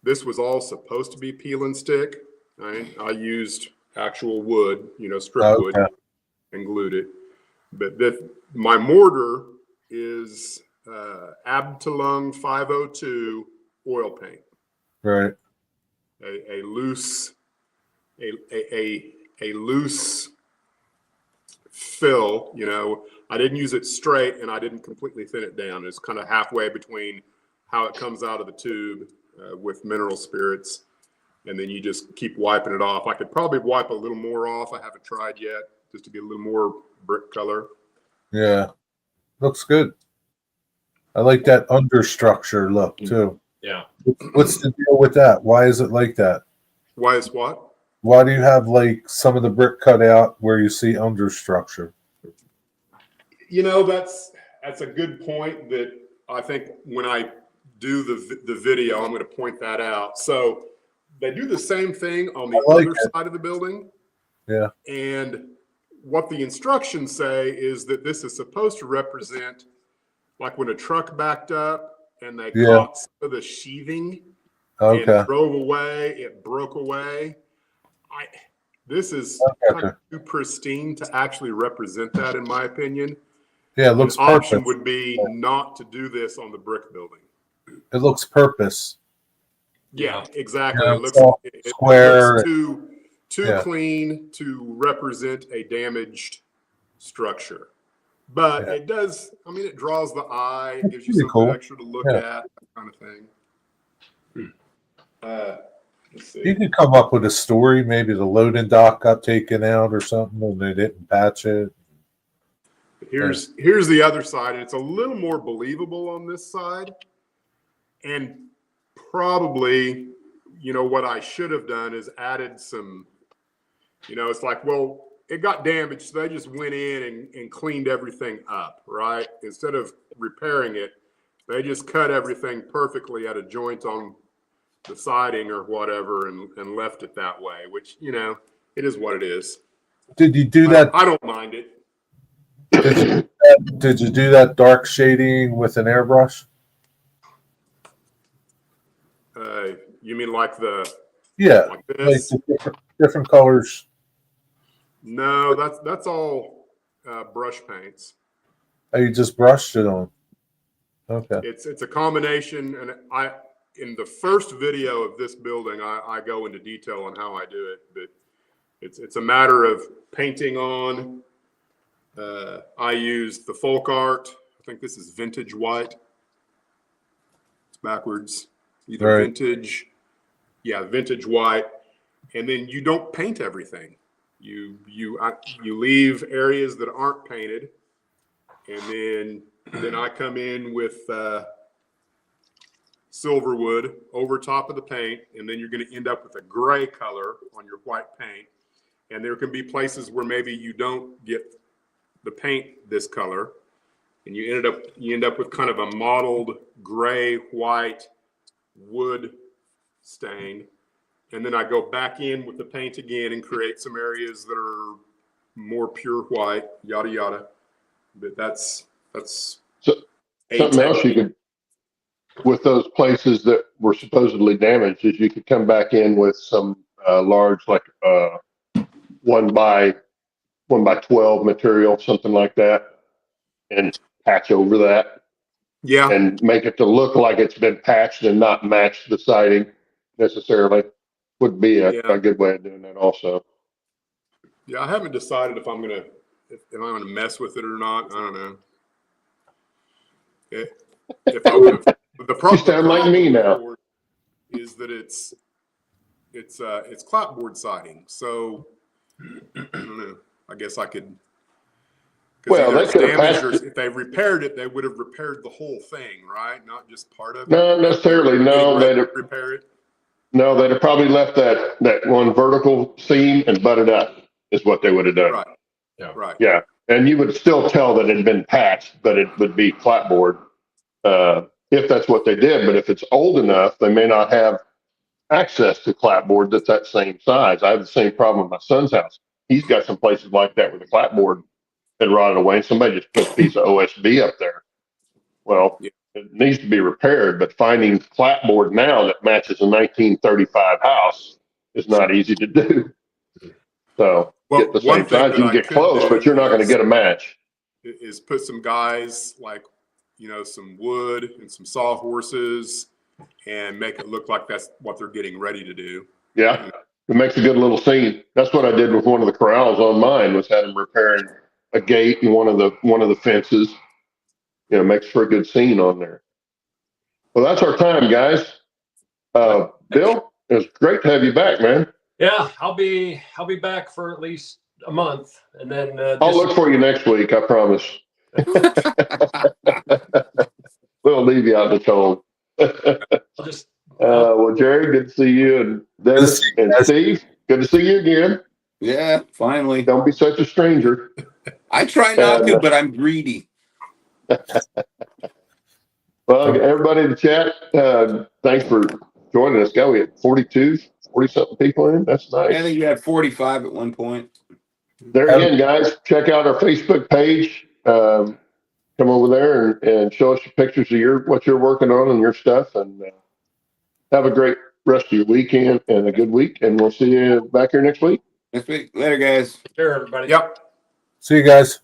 This was all supposed to be peel and stick. I used actual wood, strip wood, and glued it. But my mortar is Abteilung 502 oil paint. Right. A loose fill. I didn't use it straight, and I didn't completely thin it down. It's kind of halfway between how it comes out of the tube with mineral spirits, and then you just keep wiping it off. I could probably wipe a little more off. I haven't tried yet, just to get a little more brick color. Yeah. Looks good. I like that understructure look too. Yeah. What's the deal with that? Why is it like that? Why is what? Why do you have like some of the brick cut out where you see understructure? that's a good point that I think when I do the video, I'm going to point that out. So they do the same thing on the I like other it. side of the building. Yeah. And what the instructions say is that this is supposed to represent like when a truck backed up and they caught some of the sheathing and drove away, it broke away. This is kind of too pristine to actually represent that, in my opinion. Yeah, it looks An option purpose. would be not to do this on the brick building. It looks purpose. Yeah, exactly. Yeah, it looks square. It looks too clean to represent a damaged structure. But it does, I mean, it draws the eye, it gives you something extra to look at, that kind of thing. Let's see. You could come up with a story. Maybe the loading dock got taken out or something and they didn't patch it. Here's the other side, and it's a little more believable on this side. And probably, you know, what I should have done is added some, you know, it's like, well, it got damaged, so they just went in and cleaned everything up, right? Instead of repairing it, they just cut everything perfectly at a joint on the siding or whatever and left it that way, which, you know, it is what it is. Did you do that? I don't mind it. Did you do that dark shading with an airbrush? You mean like the like this? Like different colors. No, that's all brush paints. Oh, you just brushed it on. Okay. It's a combination, and in the first video of this building, I go into detail on how I do it, but it's a matter of painting on. I used the folk art. I think this is vintage white. It's backwards. Either vintage, vintage white, and then you don't paint everything. You leave areas that aren't painted, and then I come in with silver wood over top of the paint, and then you're going to end up with a gray color on your white paint. And there can be places where maybe you don't get the paint this color, and you end up with kind of a mottled gray white wood stain. And then I go back in with the paint again and create some areas that are more pure white, yada yada. But that's something else you could, with those places that were supposedly damaged, is you could come back in with some large, like 1 by 12 material, something like that, and patch over that. Yeah. And make it to look like it's been patched and not match the siding necessarily. Would be a good way of doing that also. Yeah, I haven't decided if I'm gonna mess with it or not. I don't know. If I would have, the problem, you sound like me now. Is that it's clapboard siding, so I don't know. I guess I could. Well, they could have if they repaired it, they would have repaired the whole thing, right? Not just part of it. No, necessarily. No, they'd repair it. No, they'd have probably left that one vertical seam and butted up. Is what they would have done. Right. Yeah. Right. Yeah, and you would still tell that it had been patched, but it would be clapboard if that's what they did. But if it's old enough, they may not have access to clapboard that's that same size. I have the same problem with my son's house. He's got some places like that where the clapboard had rotted away, and somebody just put a piece of OSB up there. Well, it needs to be repaired, but finding clapboard now that matches a 1935 house is not easy to do. So get the same size, you can get close, but you're not going to get a match. Is put some guys like, you know, some wood and some sawhorses and make it look like that's what they're getting ready to do. Yeah, it makes a good little scene. That's what I did with one of the corrals on mine, was had them repairing a gate and one of the fences. You know, makes for a good scene on there. Well, that's our time, guys. Bill, it was great to have you back, man. Yeah, I'll be back for at least a month, and then I'll look for you next week. I promise. We'll leave you out in the cold. I'll just. Well, Jerry, good to see you, and Dennis and Steve, good to see you again. Yeah, finally. Don't be such a stranger. I try not to, but I'm greedy. Well, everybody in the chat, thanks for joining us. We had 40 something people in. That's I nice. think you had 45 at one point. There again, guys, check out our Facebook page. Come over there and show us your pictures of what you're working on and your stuff, and have a great rest of your weekend and a good week. And we'll see you back here next week. Next week. Later, guys. Sure, everybody. Yep. See you guys.